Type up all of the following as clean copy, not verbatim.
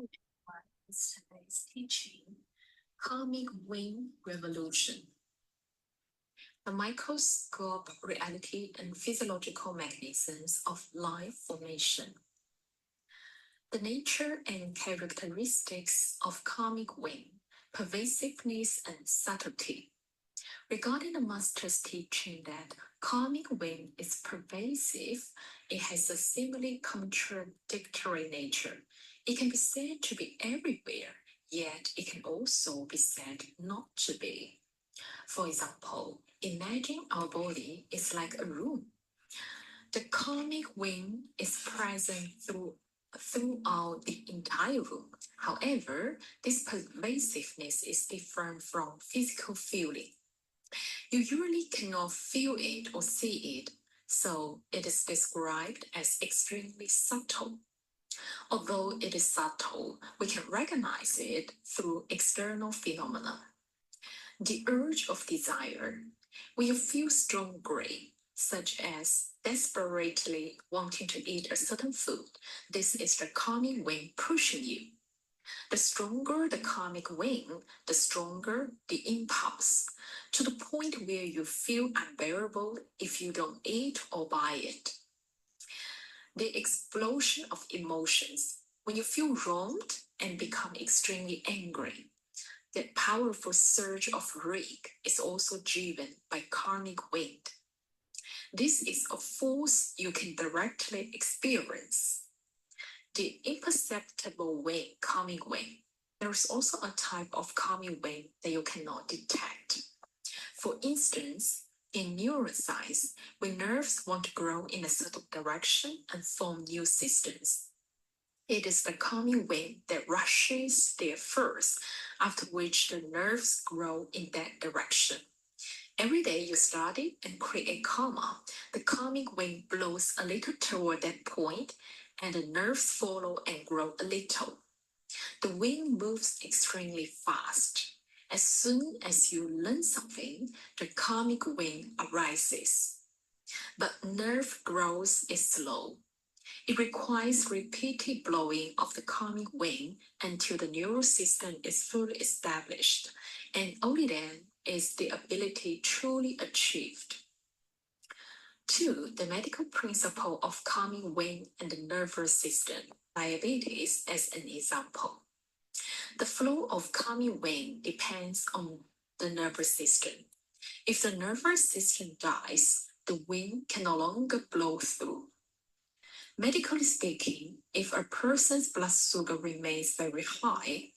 Today's teaching, Karmic Wing Revolution. The microscope reality and physiological mechanisms of life formation. The nature and characteristics of karmic wing, pervasiveness and subtlety. Regarding the master's teaching that karmic wing is pervasive, it has a seemingly contradictory nature. It can be said to be everywhere, yet it can also be said not to be. For example, imagine our body is like a room. The karmic wing is present throughout the entire room. However, this pervasiveness is different from physical feeling. You usually cannot feel it or see it, so it is described as extremely subtle. Although it is subtle, we can recognize it through external phenomena. The urge of desire. When you feel strong greed, such as desperately wanting to eat a certain food, this is the karmic wing pushing you. The stronger the karmic wing, the stronger the impulse, to the point where you feel unbearable if you don't eat or buy it. The explosion of emotions. When you feel wronged and become extremely angry, that powerful surge of rage is also driven by karmic wind. This is a force you can directly experience. The imperceptible wind, karmic wind. There is also a type of karmic wind that you cannot detect. For instance, in neuroscience, when nerves want to grow in a certain direction and form new systems, it is the karmic wing that rushes there first, after which the nerves grow in that direction. Every day you study and create karma, the karmic wing blows a little toward that point, and the nerves follow and grow a little. The wing moves extremely fast. As soon as you learn something, the karmic wing arises. But nerve growth is slow. It requires repeated blowing of the karmic wing until the neural system is fully established, and only then is the ability truly achieved. 2. The medical principle of karmic wing and the nervous system, diabetes as an example. The flow of karmic wing depends on the nervous system. If the nervous system dies, the wing can no longer blow through. Medically speaking, if a person's blood sugar remains very high,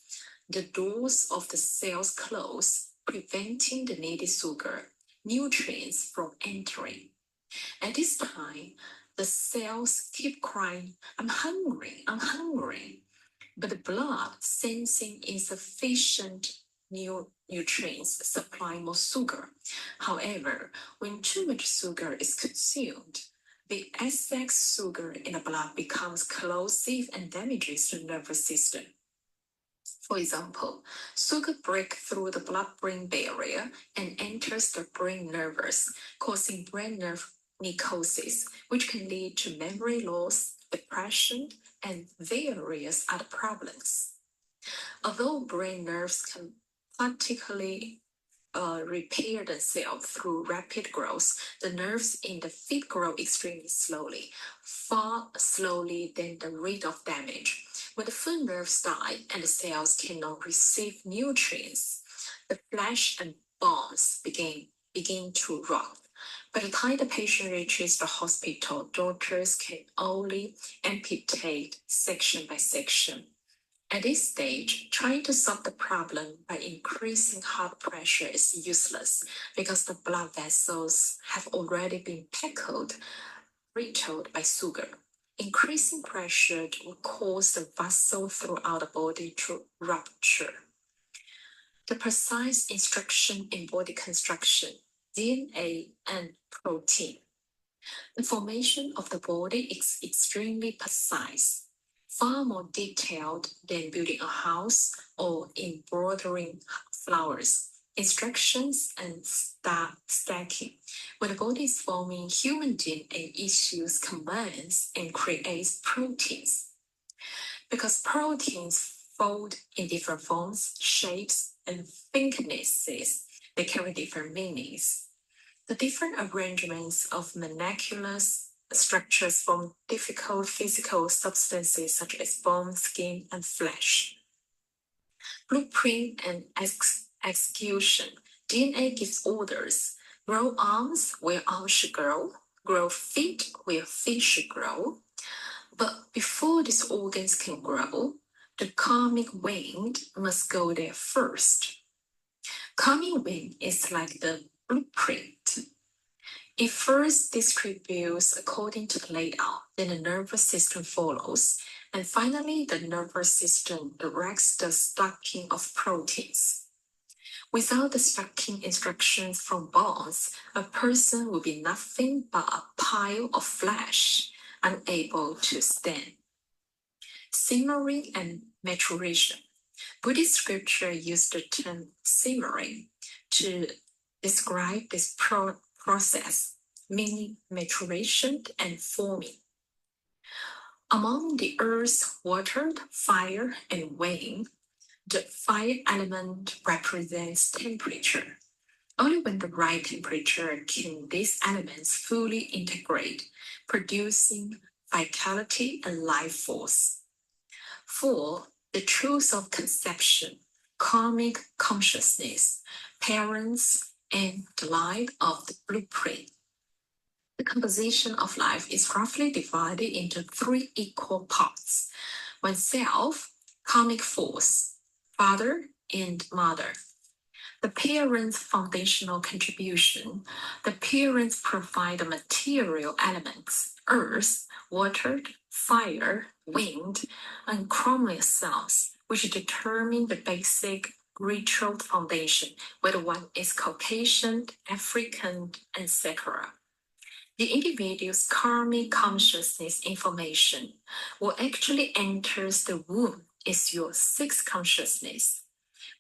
the doors of the cells close, preventing the needed sugar, nutrients from entering. At this time, the cells keep crying, I'm hungry, I'm hungry. But the blood, sensing insufficient nutrients, supply more sugar. However, when too much sugar is consumed, the excess sugar in the blood becomes corrosive and damages the nervous system. For example, sugar breaks through the blood-brain barrier and enters the brain nerves, causing brain nerve necrosis, which can lead to memory loss, depression, and various other problems. Although brain nerves can practically repair themselves through rapid growth, the nerves in the feet grow extremely slowly, far slowly than the rate of damage. When the foot nerves die and the cells cannot receive nutrients, the flesh and bones begin to rot. By the time the patient reaches the hospital, doctors can only amputate section by section. At this stage, trying to solve the problem by increasing heart pressure is useless because the blood vessels have already been riddled by sugar. Increasing pressure will cause the vessel throughout the body to rupture. The precise instruction in body construction, DNA and protein. The formation of the body is extremely precise, far more detailed than building a house or embroidering flowers. Instructions and stacking. When the body is forming, human DNA issues commands and creates proteins. Because proteins fold in different forms, shapes, and thicknesses. They carry different meanings. The different arrangements of molecular structures form difficult physical substances such as bone, skin, and flesh. Blueprint and execution. DNA gives orders. Grow arms where arms should grow feet where feet should grow. But before these organs can grow, the karmic wind must go there first. Karmic wind is like the blueprint. It first distributes according to the layout, then the nervous system follows, and finally the nervous system directs the stacking of proteins. Without the stacking instructions from bones, a person will be nothing but a pile of flesh, unable to stand. Simmering and maturation. Buddhist scripture use the term simmering to describe this process, meaning maturation and forming. Among the earth, water, fire, and wind, the fire element represents temperature. Only when the right temperature can these elements fully integrate, producing vitality and life force. 4. The truth of conception, karmic consciousness, parents, and the light of the blueprint. The composition of life is roughly divided into 3 equal parts: oneself, karmic force, father, and mother. The parents' foundational contribution. The parents provide the material elements: earth, water, fire, wind, and chromosomes, which determine the basic ritual foundation, whether one is Caucasian, African, etc. The individual's karmic consciousness information, what actually enters the womb is your sixth consciousness,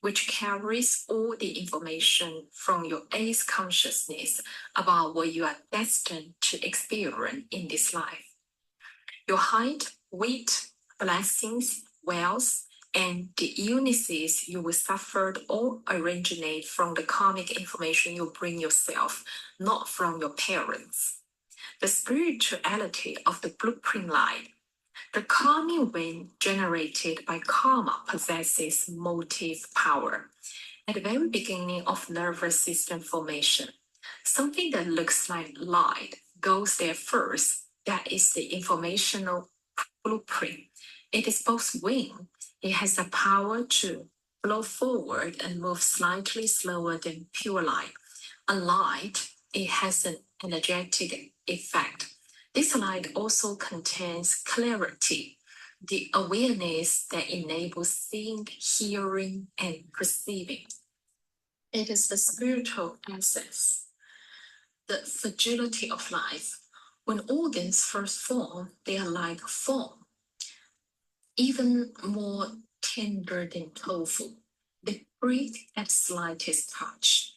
which carries all the information from your eighth consciousness about what you are destined to experience in this life. Your height, weight, blessings, wealth, and the illnesses you will suffer all originate from the karmic information you bring yourself, not from your parents. The spirituality of the blueprint light. The karmic wind generated by karma possesses motive power. At the very beginning of nervous system formation, something that looks like light goes there first. That is the informational blueprint. It is both wind. It has the power to blow forward and move slightly slower than pure light. Unlike it has an energetic effect. This light also contains clarity, the awareness that enables seeing, hearing, and perceiving. It is the spiritual essence, the fragility of life. When organs first form, they are like foam, even more tender than tofu. They break at slightest touch.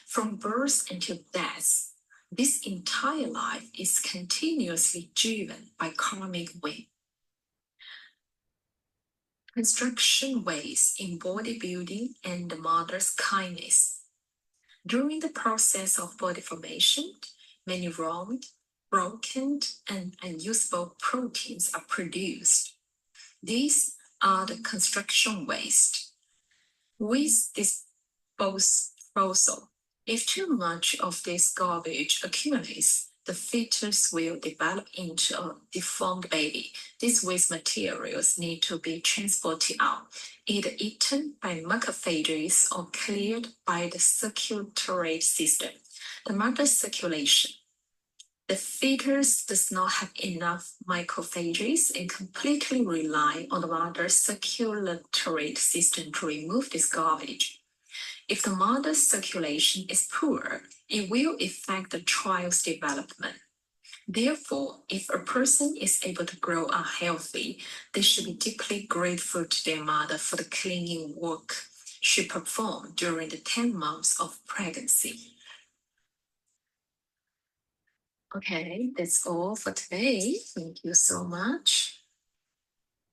From birth until death, this entire life is continuously driven by karmic wind. Construction waste in bodybuilding and the mother's kindness. During the process of body formation, many wrong, broken, and unusable proteins are produced. These are the construction waste. With disposal, if too much of this garbage accumulates, the fetus will develop into a deformed baby. These waste materials need to be transported out, either eaten by macrophages or cleared by the circulatory system. The mother's circulation. The fetus does not have enough macrophages and completely rely on the mother's circulatory system to remove this garbage. If the mother's circulation is poor, it will affect the child's development. Therefore, if a person is able to grow up healthy, they should be deeply grateful to their mother for the cleaning work she performed during the 10 months of pregnancy. Okay, that's all for today. Thank you so much.